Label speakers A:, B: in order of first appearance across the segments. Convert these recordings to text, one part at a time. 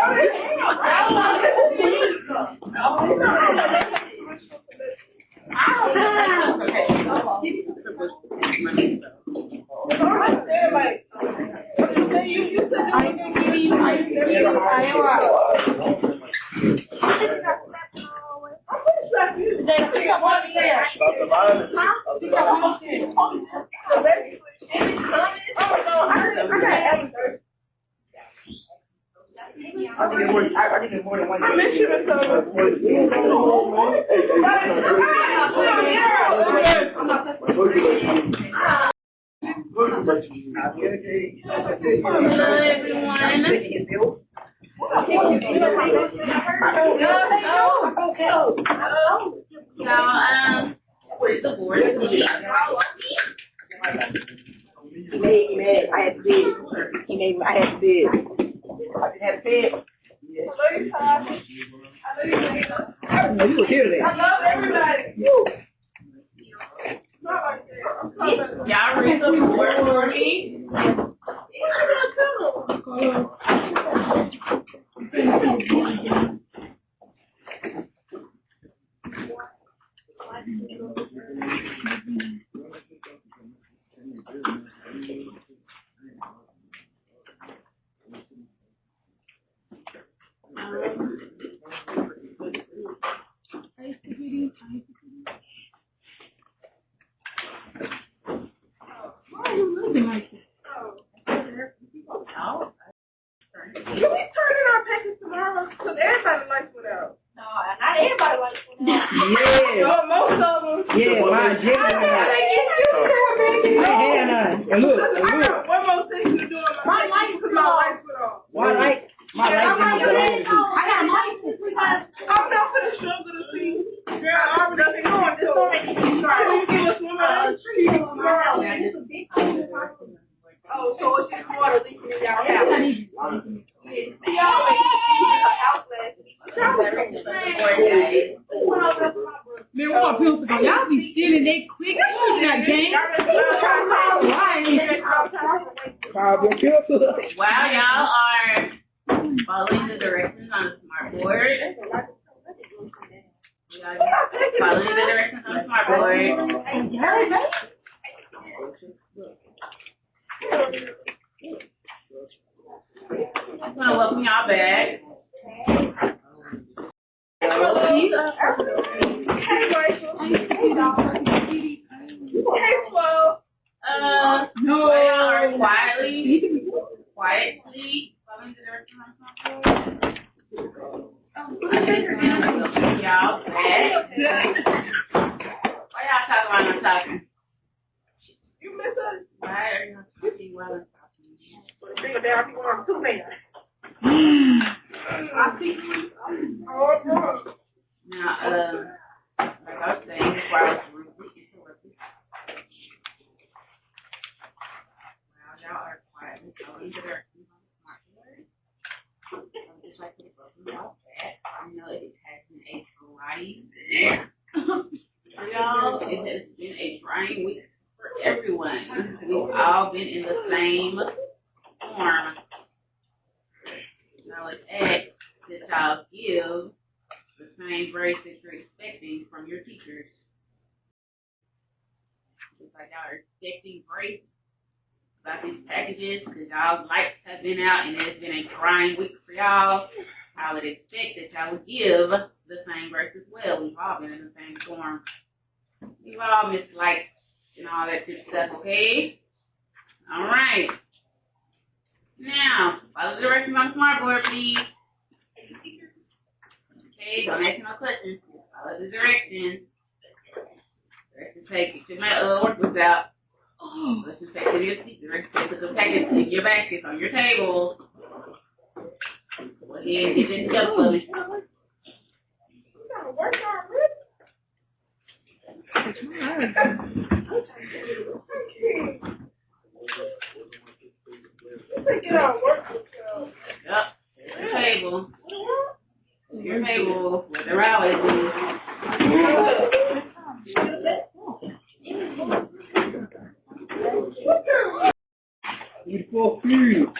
A: I did more than one. I miss you where's the board? He made me mad. I had to bid. He made me. I had to bid. I didn't have to bid. I know you were here today. I love everybody. Y'all read the board for me. Can we turn in our package tomorrow? Because everybody likes without. No, not everybody likes without. Yeah. No, most of them. Yeah, mine did. And look. One more thing to do. My life because my wife put on. Why like? My life. I got life. I'm not for the struggle to see. Girl, I'm nothing going this way. You give us one more tree. Oh, so it's just water leaking in y'all house. Man, what people go? Y'all be stealing that quick. That game. While y'all are following the directions on the smart board, following the directions on the smart board. I'm gonna welcome y'all back. Hey, Michael. Hey, Flo. No. Y'all are quietly following the direction on the smart board. Y'all back. Why y'all talking while I'm talking? You miss us? Why are you not talking while I'm talking? Bring it down if you want to, man. I see you. Oh, no. Now, like I was saying, before I was ruthless interrupted. Well, y'all are quietly following the directions on the smart board. I would just like to welcome y'all back. I know it has been a trying week for y'all. It has been a trying week for everyone. We've all been in the same form. Now let's ask that y'all give the same grades that you're expecting from your teachers. Just like y'all are expecting grades about these packages because y'all lights have been out and it's been a trying week for y'all. I would expect that y'all would give the same grades as well. We've all been in the same form. We've all missed lights and all that good stuff, okay? All right. Now, follow the directions on the smart board, please. Okay, don't ask no questions. Follow the directions. Directions say, get your workbooks out. Let's just take to your seat. Directions say, put the packets in your baskets on your table. Go ahead and get this together for me. You gotta work on it. Get our workbook out. Yep. Your table with the rally. Beautiful food.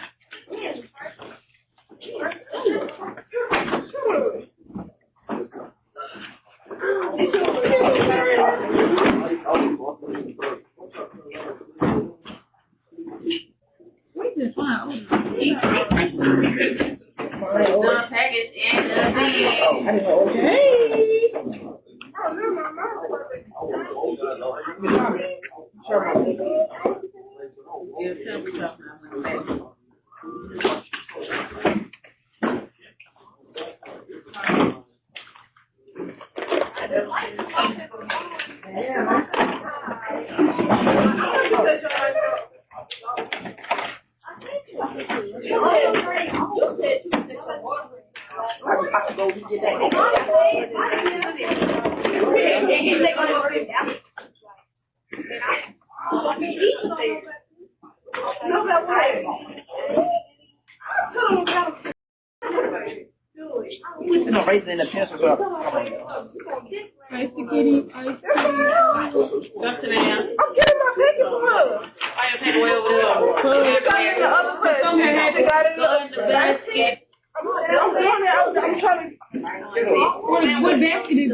A: The package and the bin.
B: No raisin in the pencils up.
A: Ice kitty, ice kitty. Come to them. I'm getting my paper from her. I am taking away over there. It's in the other place. Somebody had to go in the basket. I'm trying to. What basket is it?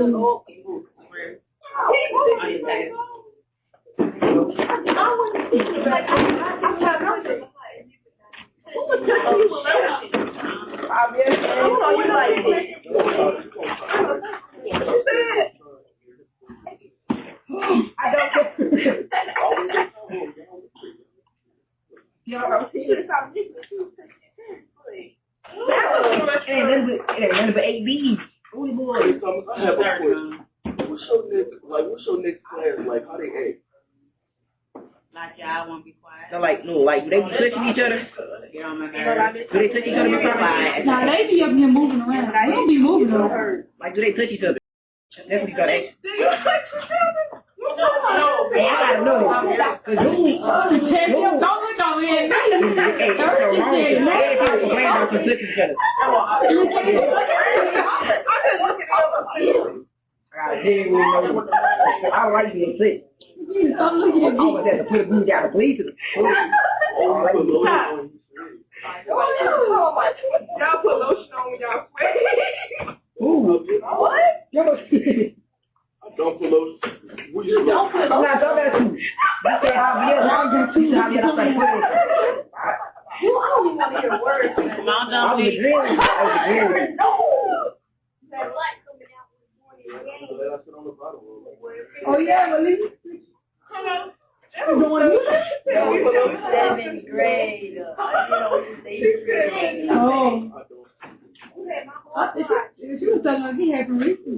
B: Number 8B.
C: I have a question. What's your next class like? How they act?
A: Like y'all won't be quiet.
B: So like, no, like, do they be touching each other?
A: Get on my nerves.
B: Do they touch each other before?
A: Now they be up here moving around. They don't be moving around.
B: Like, do they touch each other? That's what you gotta ask.
A: Do you touch each other? No.
B: Hey, I gotta know this. Cause don't
A: look on him.
B: Hey, that's so wrong. Everything was random to touch each other. I like being sick. I always had to put a boot down to please it.
D: Y'all put lotion on when y'all sweat.
B: Ooh. What?
C: I don't put lotion.
B: I'm not talking about you. You say I'll do too. I'll get up and put it.
D: I don't even want to hear words.
B: I was agreeing with you.
D: Oh yeah, Malik. Hello. Seventh grade.
A: Oh. She was talking like he had from recently.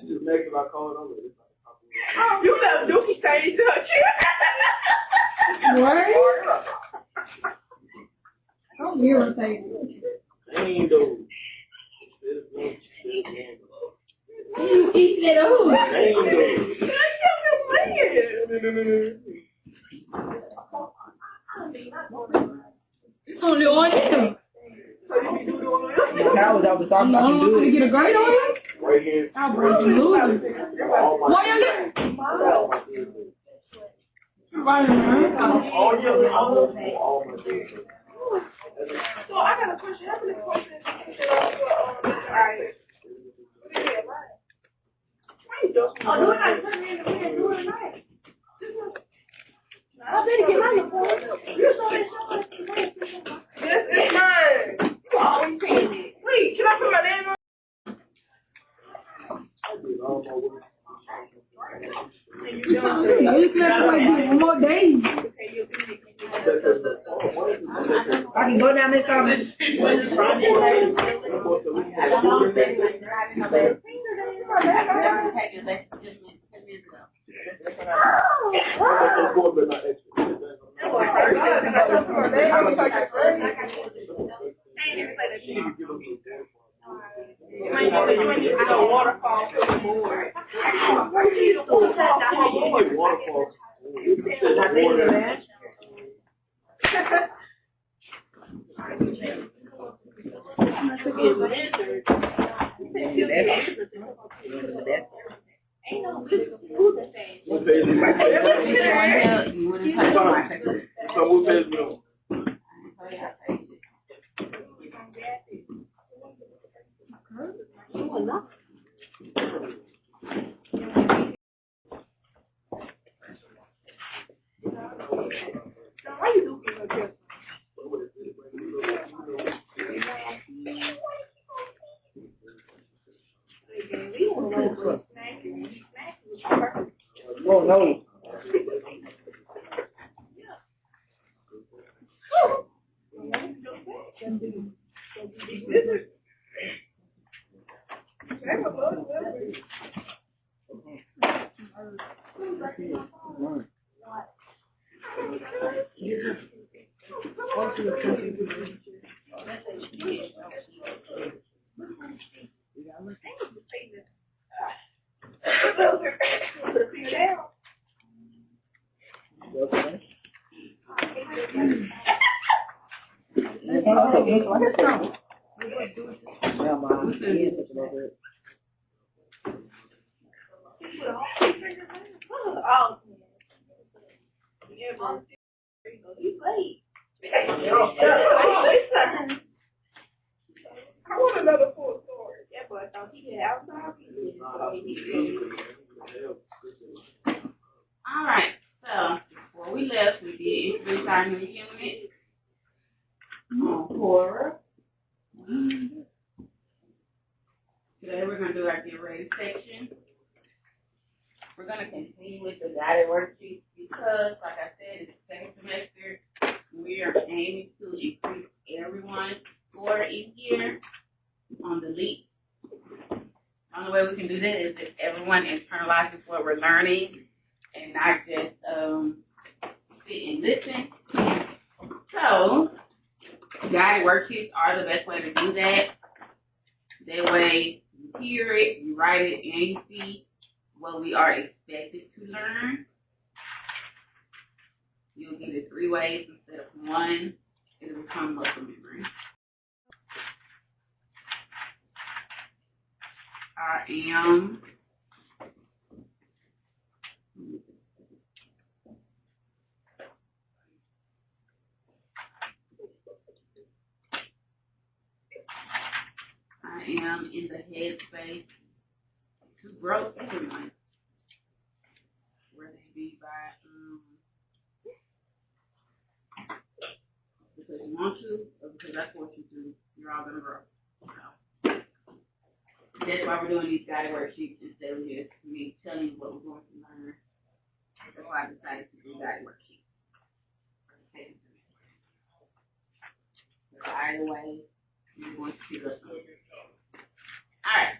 C: Just make my call over.
D: You left Dookie saying touch.
A: What? Don't irritate me.
C: Ain't though.
A: You eat it up.
C: Ain't though.
A: It's only on him.
B: I was talking
A: I
B: about
A: don't
B: you
A: want
B: do
A: to
B: it.
A: get a grade on him.
C: Right here.
A: I'll break the loser. Why you there? Right around.
C: All my days.
D: So I got a question. How many questions alright. Oh, do it not turn in the wind, do it tonight. I better get my report. You saw that show. This is mine. You always saying it. Wait, can I put my name on?
A: You got like one more day.
B: I can go down this time.
C: What page is my page?
A: You want to touch on my page?
C: So what page is it?
D: Why you do like that?
B: Oh no.
D: I want another full story. Yeah, but I thought he had outside.
A: Alright, so before we left, we did introduce our new unit on horror. Today we're going to do our get ready section. We're going to continue with the guided worksheet because, like I said, it's the second semester. We are aiming to increase everyone's score in here on the LEAP. The only way we can do that is if everyone internalizes what we're learning and not just sit and listen. So, guided worksheets are the best way to do that. That way you hear it, you write it, and you see what we are expected to learn. You'll get it 3 ways instead of 1. It'll become muscle memory. I am in the headspace to grow everyone. Whether it be by because you want to or because that's what you do, you're all going to grow. So, that's why we're doing these guided worksheets instead of just me telling you what we're going to learn. That's why I decided to do guided worksheets. But either way, you're going to pick up something. Alright.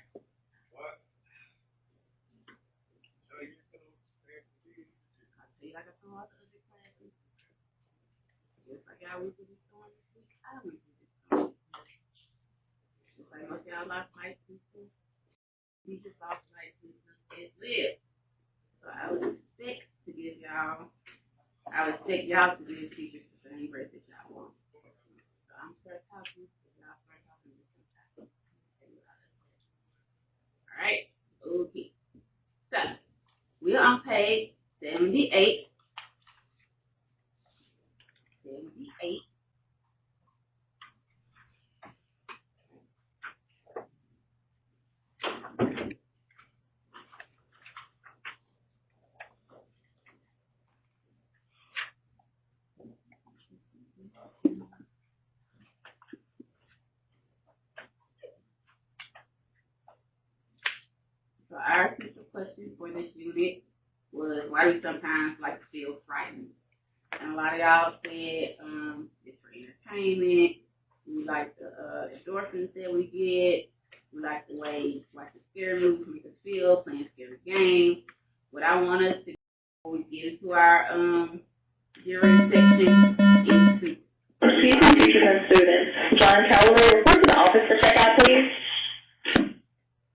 A: I feel like I told all the other classes. Just like I was doing this week, I went through this one. Just like most of y'all lost life people. We just lost life people that live. So I would expect to give y'all, I would expect y'all to be the teachers the same grade that y'all want. So I'm start talking, y'all start talking at the same time. Alright, okay. So, we're on page 78. 78. So our official question for this unit was, why do you sometimes like to feel frightened? And a lot of y'all said it's for entertainment. We like the endorphins that we get. We like the way the scary movies make us feel, playing scary games. What I want us to do before we get into our during section is to
E: Excuse me, teachers and students. John Calloway, report to the office for checkout, please.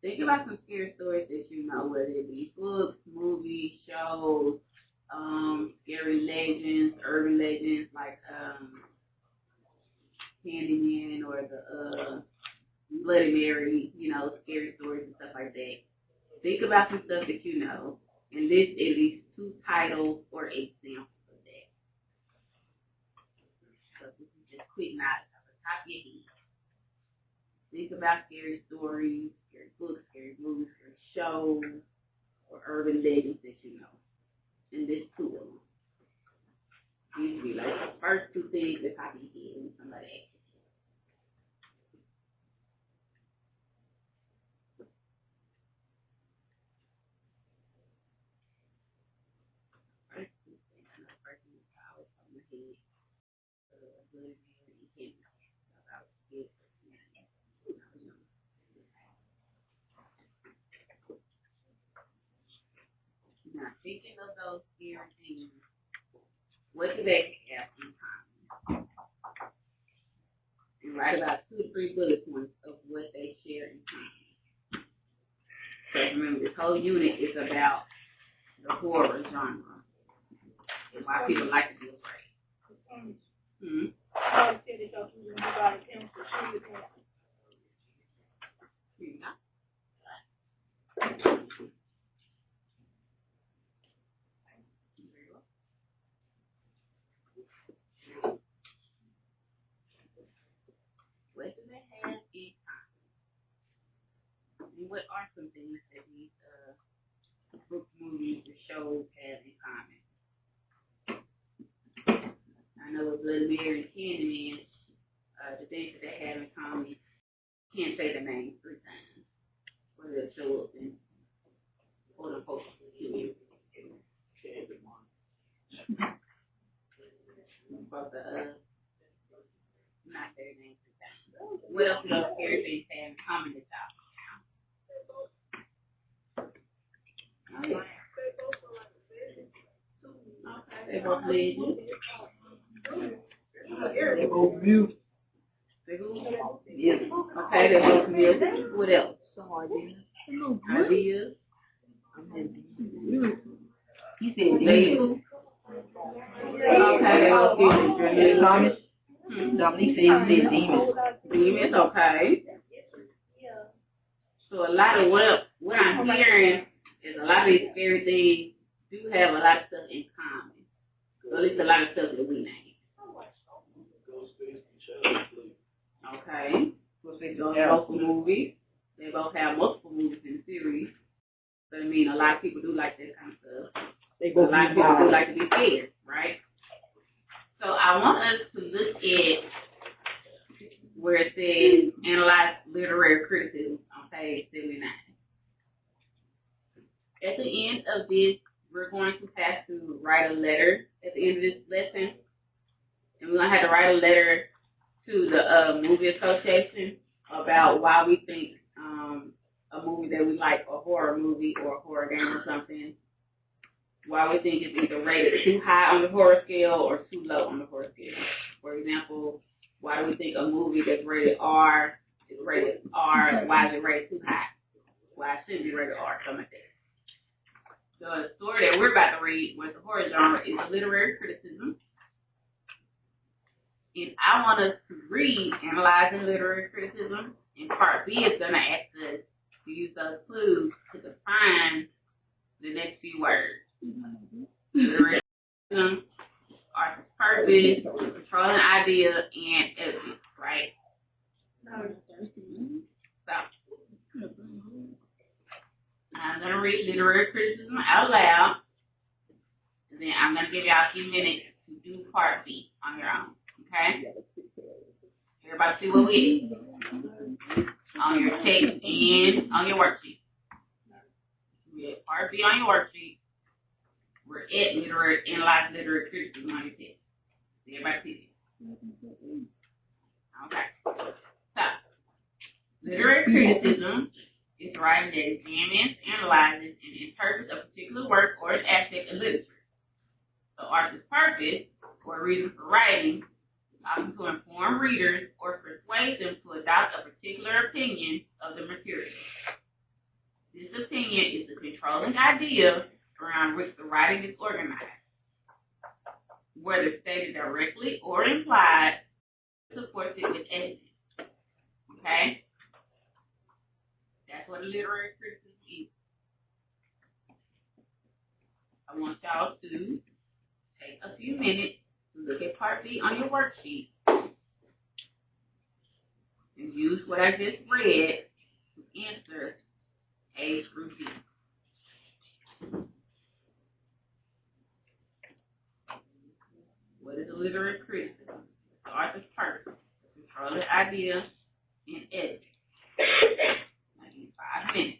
A: think about some scary stories that you know, whether it be books, movies, shows, scary legends, urban legends like Candyman or the Bloody Mary, you know, scary stories and stuff like that. Think about some stuff that you know and list at least 2 titles or examples of that. So this is just quick knowledge off the top of your head. Think about scary stories, scary books, scary movies, scary shows, or urban legends that you know. And there's 2 of them. These would be like the first 2 things that pop in your head when somebody asks you. First 2 things. I know first thing that always pop in my head. Blood and candy. I was scared. Now, thinking of those scary things, what do they have in common? And write about 2 to 3 bullet points of what they share in common. Because remember, this whole unit is about the horror genre and why people like to be afraid. Mm-hmm. What do they have in common? And what are some things that these book, movies, or shows have in common? I know with Blood Mary and Candyman, the things that they have in common, you can't say the name 3 times. Or they'll show up and quote unquote kill you. About the not their name 3 times. What else do those scary things have in common with y'all? Okay, they both legends.
B: They both mute.
A: They who? Yeah. Okay, they both music. What else? Ideas. You said they. Okay, they both music.
B: Dominique said he said demons.
A: Demons, okay. So a lot of what I'm hearing is a lot of these scary things do have a lot of stuff in common. Or at least a lot of stuff that we name. Okay. So they go multiple movies. They both have multiple movies in the series. So I mean a lot of people do like that kind of stuff. A lot of people do like to be scared, right? So I want us to look at where it says analyze literary criticism on page 79. At the end of this, we're going to have to write a letter at the end of this lesson. And we're going to have to write a letter to the movie association about why we think a movie that we like, a horror movie or a horror game or something, why we think it's either rated too high on the horror scale or too low on the horror scale. For example, why do we think a movie that's rated R is rated R? Why is it rated too high? Why it shouldn't be rated R? Something like that. The story that we're about to read with the horror genre is literary criticism. And I want us to read Analyzing Literary Criticism. And part B is going to ask us to use those clues to define the next few words. Literary criticism, artist's purpose, controlling idea, and evidence, right? So, I'm going to read literary criticism out loud. And then I'm going to give y'all a few minutes to do part B on your own. Okay? Everybody see what we did? On your text and on your worksheet. We have part B on your worksheet. We're at analyze literary criticism on your text. Everybody see it? Okay. So, literary criticism is writing that examines, analyzes, and interprets a particular work or an aspect of literature. The artist's purpose or reason for writing often to inform readers or persuade them to adopt a particular opinion of the material. This opinion is the controlling idea around which the writing is organized. Whether stated directly or implied, supports it with evidence. Okay? That's what literary criticism is. I want y'all to take a few minutes to look at Part B on your worksheet and use what I just read to answer A through B. What is a literary criticism? The author's purpose, control the idea, and edit. I need 5 minutes.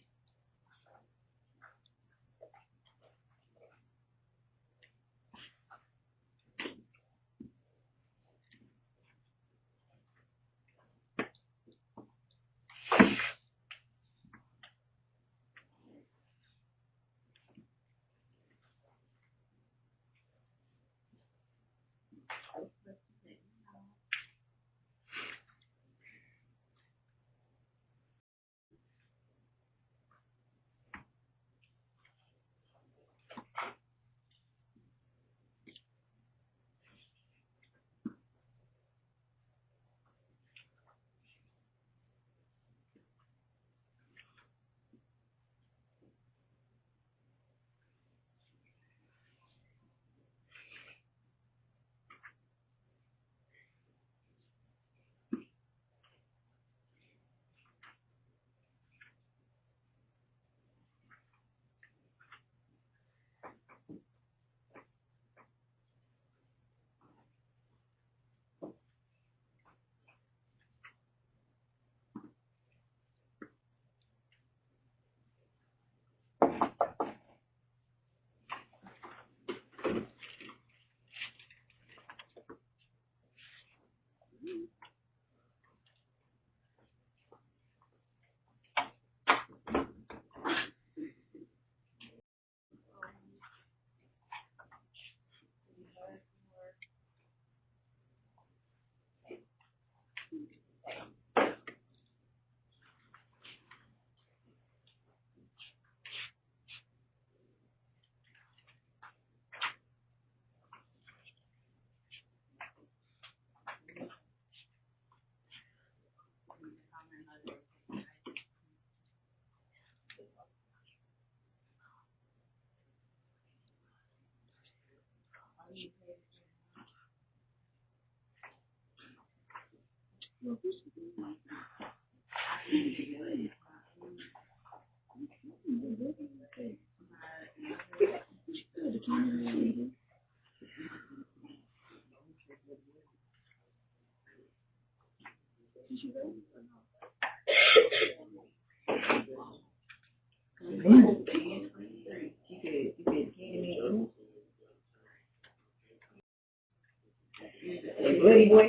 B: Bloody boy.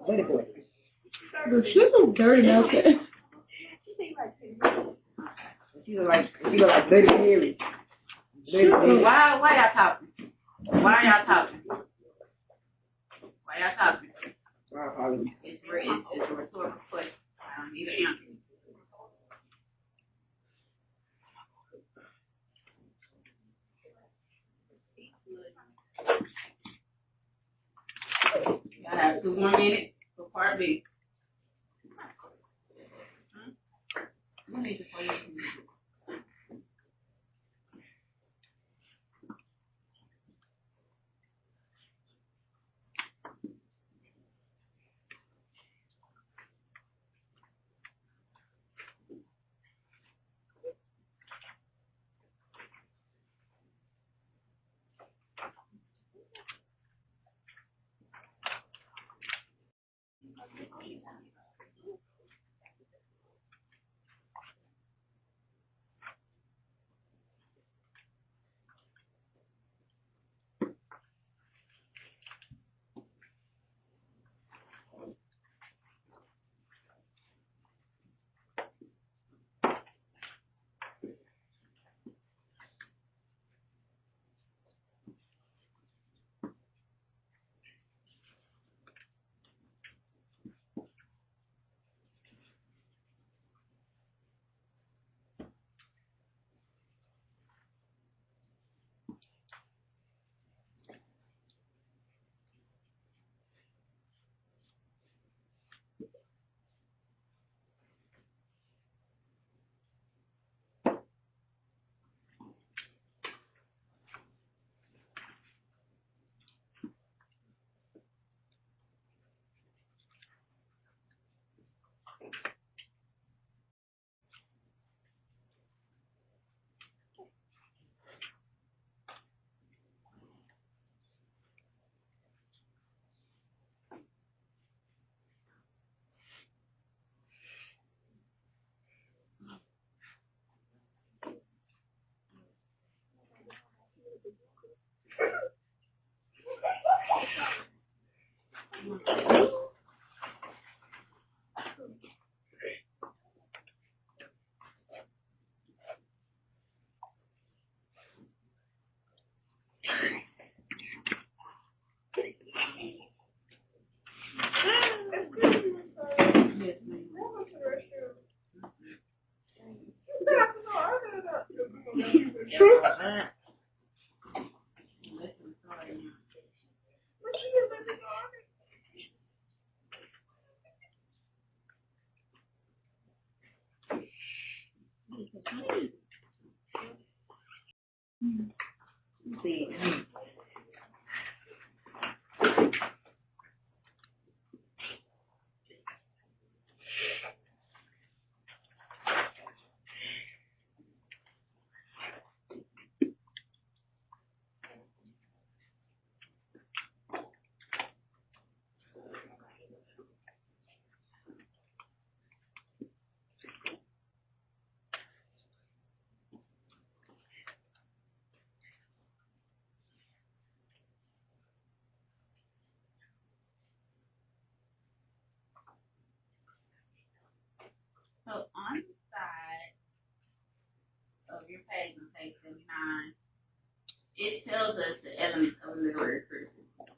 B: Bloody boy.
D: She look dirty out there.
B: She look like Bloody Mary. Bloody Mary.
A: Why y'all talking? Why y'all talking? Why y'all talking?
B: My apologies.
A: It's a rhetorical question. I don't need an answer. Y'all have 2 more minutes for Part B. You need to play it. So on the side of your page on page 79, it tells us the elements of literary criticism.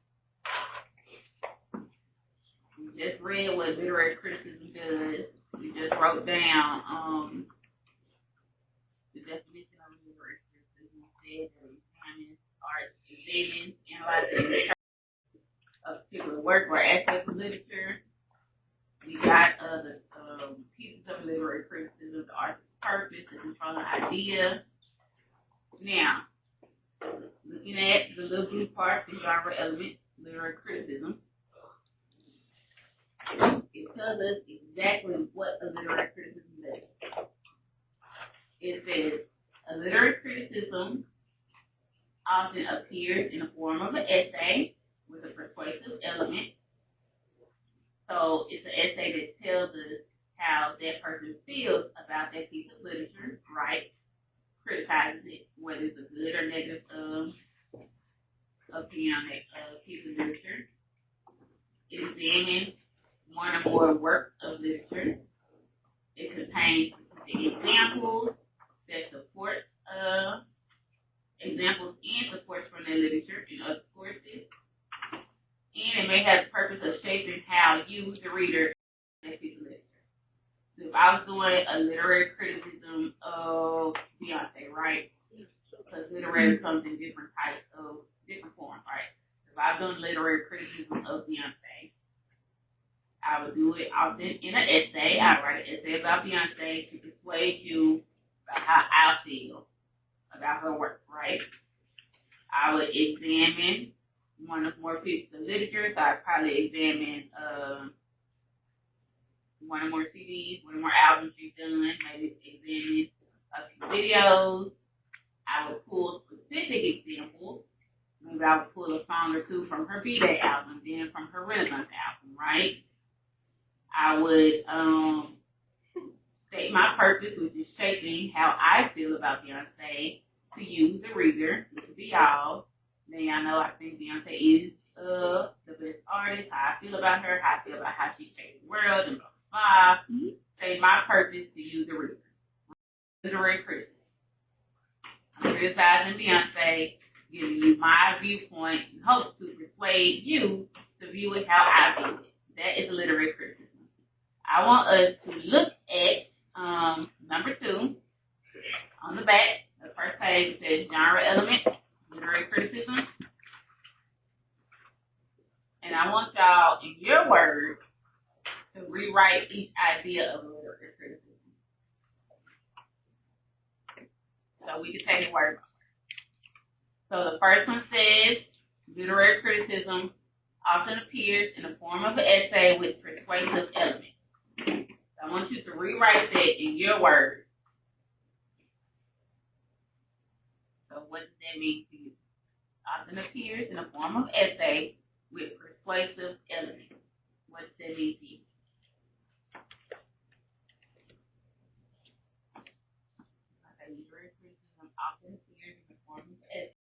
A: We just read what literary criticism does. We just wrote down the definition of literary criticism. It said that it examines art, examines, analyzes a particular work or aspect of literature. We got the pieces of literary criticism, the artist's purpose, the controlling idea. Now, looking at the little blue part, the genre element, literary criticism, it tells us exactly what a literary criticism does. It says, a literary criticism often appears in the form of an essay with a persuasive element. So it's an essay that tells us how that person feels about that piece of literature, right? Criticizes it, whether it's a good or negative opinion on that piece of literature. It examines one or more works of literature. It contains specific examples that support examples and supports from that literature and other sources. And it may have the purpose of shaping how you, the reader, that piece of literature. So if I was doing a literary criticism of Beyonce, right? Because literary comes in different types of different forms, right? If I was doing literary criticism of Beyonce, I would do it often in an essay. I'd write an essay about Beyonce to persuade you about how I feel about her work, right? I would examine one or more pieces of literature, so I'd probably examine one or more CDs, one or more albums you've done, maybe examine a few videos. I would pull specific examples. Maybe I would pull a song or two from her B-Day album, then from her Renaissance album, right? I would state my purpose, which is shaping how I feel about Beyonce to you, the reader, which would be y'all. Then y'all know I think Beyonce is the best artist, how I feel about her, how I feel about how she shaped the world, and blah, blah, blah. Say my purpose to you, the reader. Literary criticism. I'm criticizing Beyonce, giving you my viewpoint, in hopes to persuade you to view it how I view it. That is literary criticism. I want us to look at number 2 on the back. The first page says genre element, literary criticism. And I want y'all, in your words, to rewrite each idea of literary criticism. So we can take it word by word. So the first one says, literary criticism often appears in the form of an essay with persuasive elements. So I want you to rewrite that in your words. So what does that mean to you? Often appears in the form of essay with persuasive elements. What does that mean to you? Okay, literary criticism often appears in the form of essay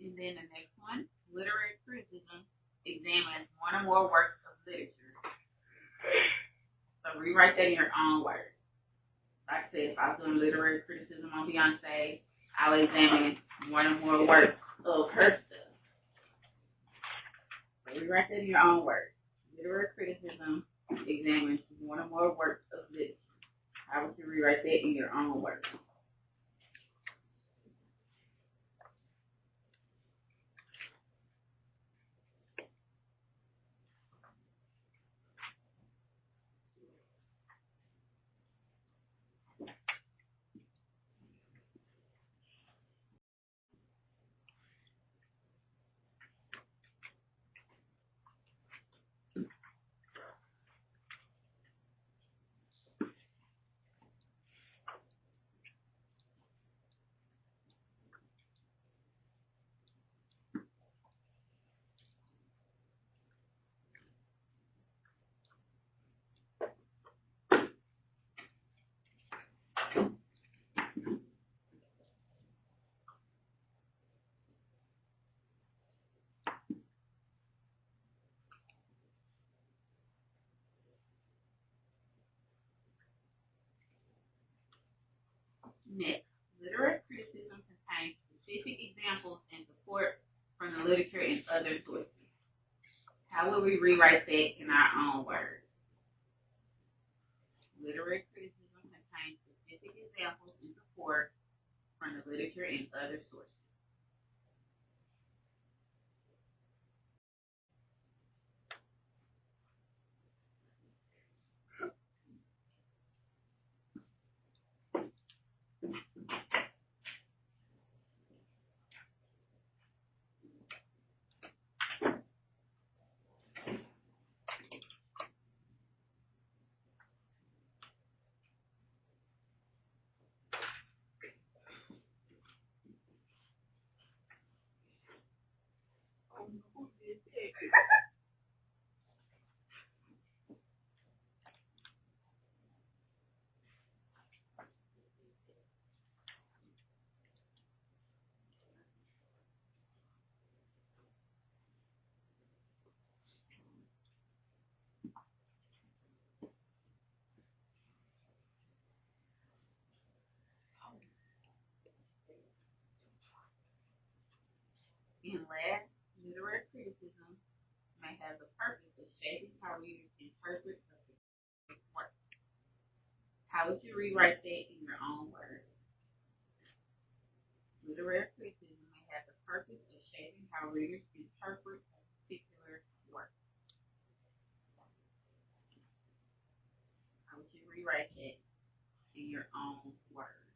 A: And then the next one, literary criticism, examines one or more works of literature. So rewrite that in your own words. Like I said, if I was doing literary criticism on Beyonce, I would examine one or more works of her stuff. So rewrite that in your own words. Literary criticism examines one or more works of literature. How would you rewrite that in your own words? Next, literary criticism contains specific examples and support from the literature and other sources. How will we rewrite that in our own words? Literary criticism contains specific examples and support from the literature and other sources. In last, literary criticism may have the purpose of shaping how readers interpret a work. How would you rewrite that in your own words? Literary criticism may have the purpose of shaping how readers interpret a particular work. How would you rewrite that in your own words?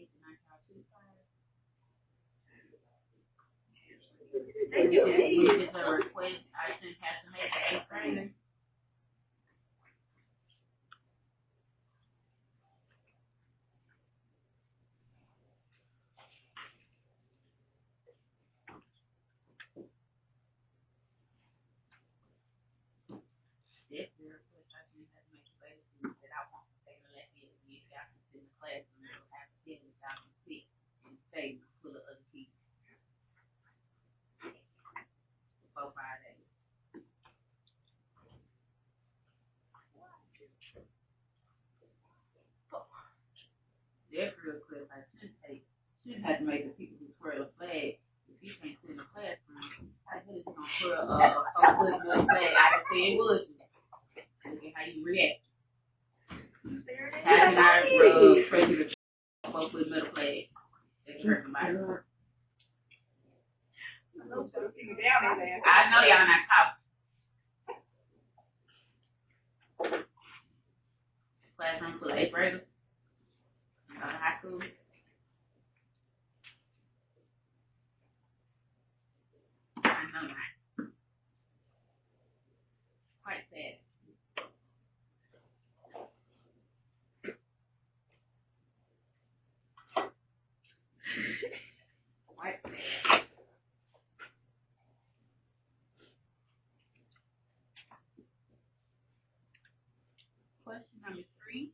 A: 8th and 9th y'all choose class. If it's a request, I shouldn't have to make an 8th grader. If the request, I shouldn't have to make a better student that I want to take a left hand and if y'all can sit in the classroom, you'll have to sit with y'all can sit and stay full of other people for 5 days. Their request, I shouldn't have to make the people who twirl a flag. If you can't sit in the classroom, I bet it's gonna twirl a good enough flag. I done said it would. Look at how you react. How can I pray to the folks with metal flag? They can hurt somebody. I know y'all not talking. Classroom full of 8th graders. High school. I know not. Quite sad. Quite sad. Question number 3.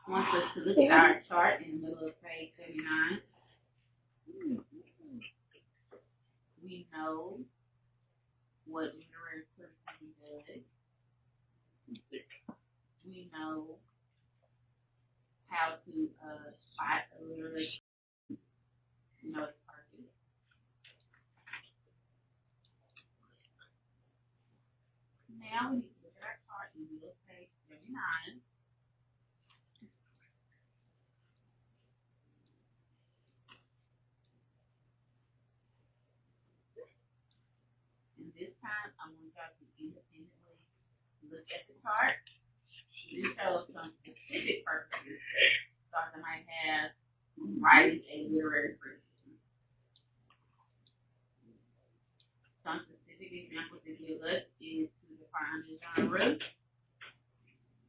A: Wants us to look at our chart in the middle of page 79. We know what literary criticism does. We know how to spot a literary. We know it's perfect. Now we need to look at our chart in the middle of page 79. And this time, I want y'all to independently look at the chart. This shows some specific purposes. So I might have writing a literary criticism. Some specific examples it gives us is to define the genre,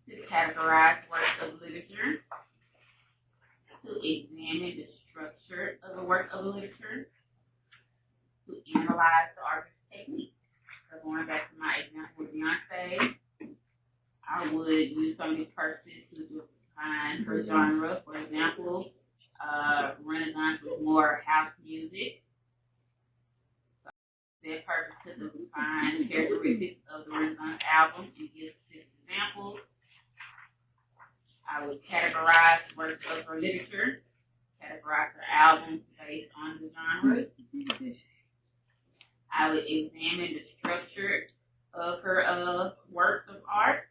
A: to categorize works of literature, to examine the structure of a work of literature, to analyze the artist's technique. So going back to my example with Beyonce, I would use some of these purposes to define her genre. For example, Renaissance was more house music. So that purpose to define the characteristics of the Renaissance album and give 6 examples. I would categorize works of her literature, categorize her albums based on the genre. I would examine the structure of her works of art.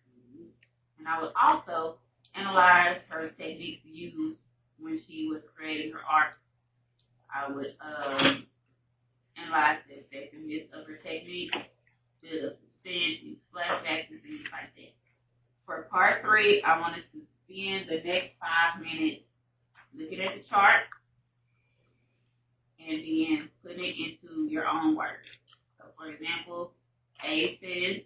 A: And I would also analyze her techniques used when she was creating her art. I would analyze the effectiveness of her technique, the suspense, flashbacks, and things like that. For part 3, I wanted to spend the next 5 minutes looking at the chart and then putting it into your own words. So, for example, A says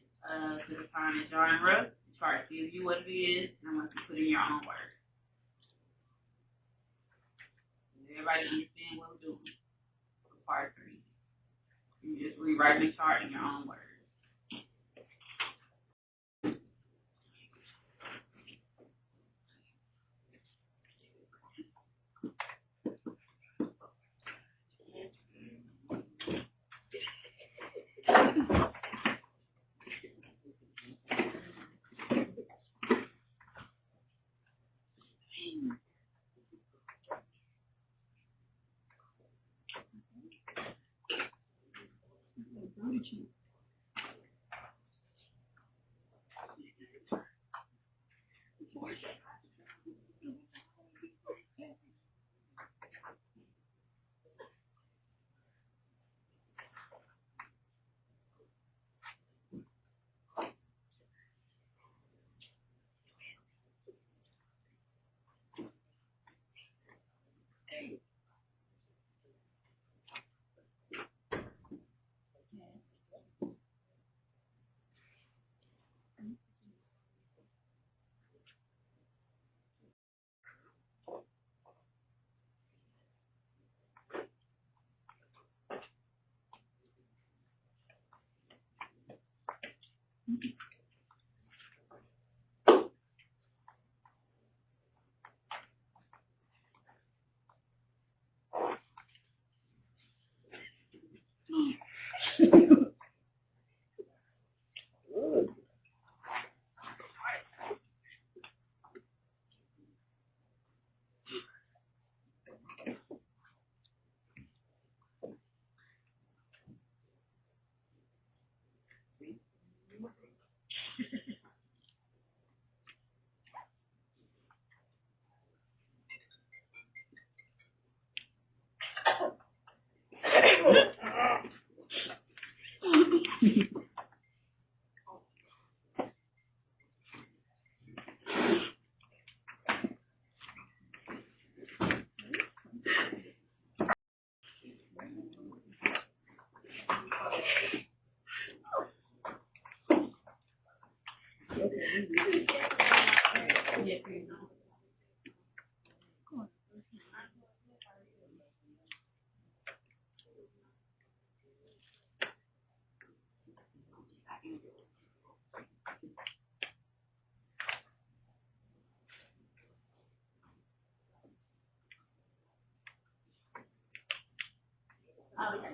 A: to define a genre. The chart gives you what it is, and I want you to put in your own words. Does everybody understand what we're doing for part 3? You just rewrite the chart in your own words.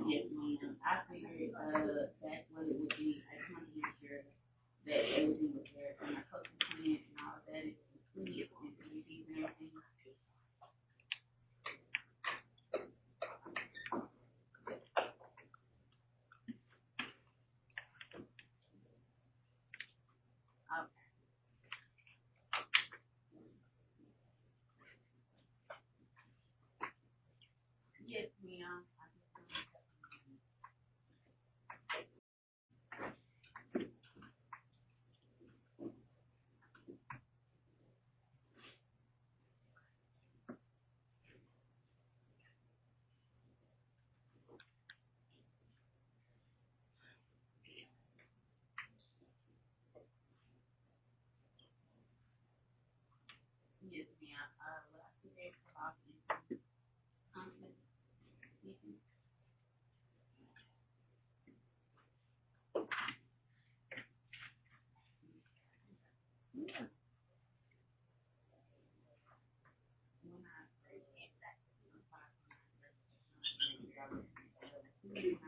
A: Yes, ma'am. I figured that's what it would be. I just wanted to make sure that everything was there for my cooking plan and all of that is complete and everything and everything. Yes, ma'am. Yes, ma'am. What I figured about is conflict. When I first get back to the class, yeah.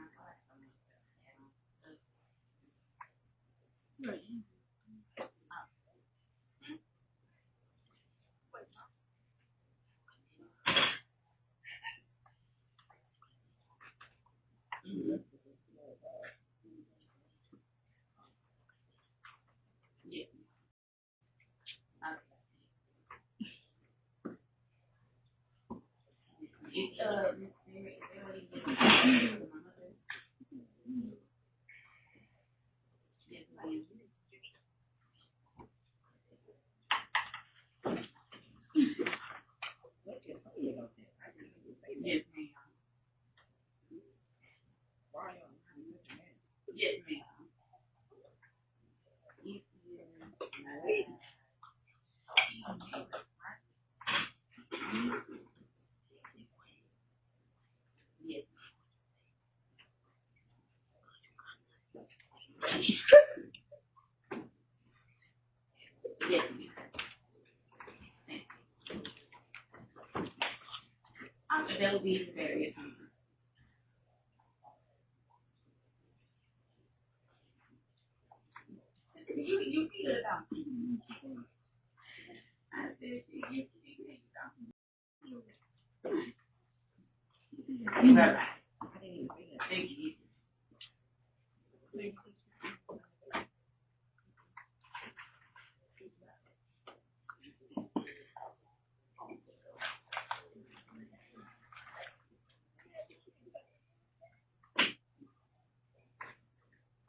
A: It's yes, ma'am. Yes, ma'am. Yes, ma'am. Yes, yes, ma'am. That will be very you feel it out. I said, you feel it out. Thank you.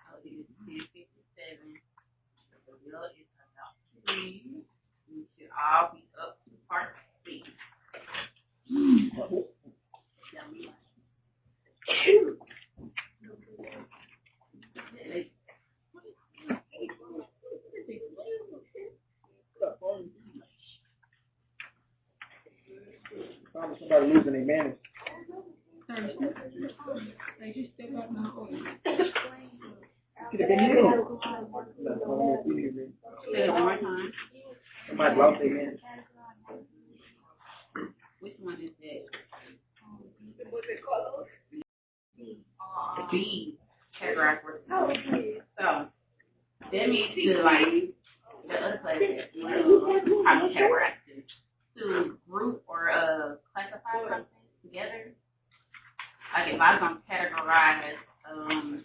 A: I'll be 10:57. The bill is about 3. We should all be up to part C.
B: Probably somebody losing their manners.
A: They just step up my order.
B: Should have been you.
A: Say it one more time.
B: Somebody lost their man.
A: Which one is that? The B categorized for. So that means to like the other place I'm categorized to group or classify something together. Like if I was gonna categorize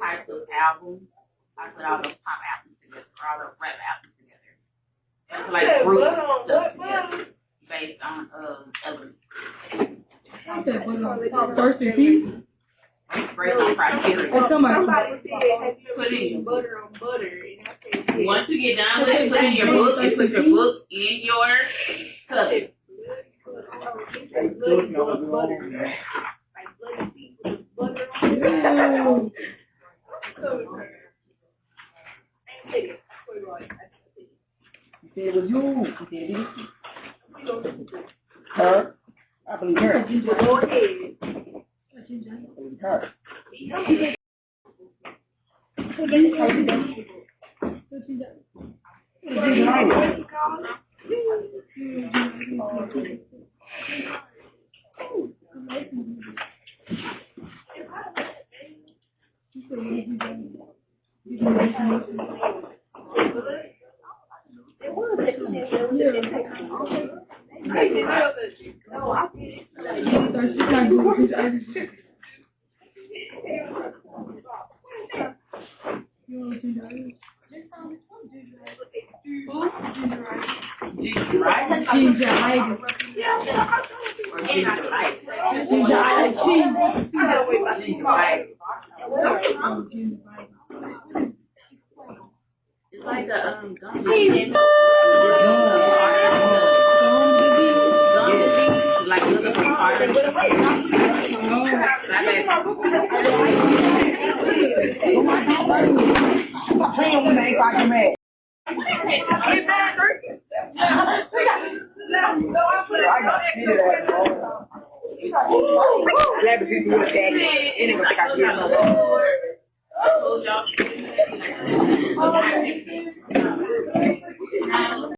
A: types of albums, I put all those pop albums together or all the rap albums together. That's like group stuff together based on elements.
B: First and key.
A: Based on criteria.
D: Somebody said, have you ever put butter on butter? And I said,
A: Once you get done with it, put in your book and put your book in your cup.
D: like bloody feet with butter on it.
B: It was you. Her. I believe her.
D: Go ahead.
B: Her.
A: It's like a gum. Like a little
B: Playing with me, I can make. I glad to see you with that. Anyway, I got to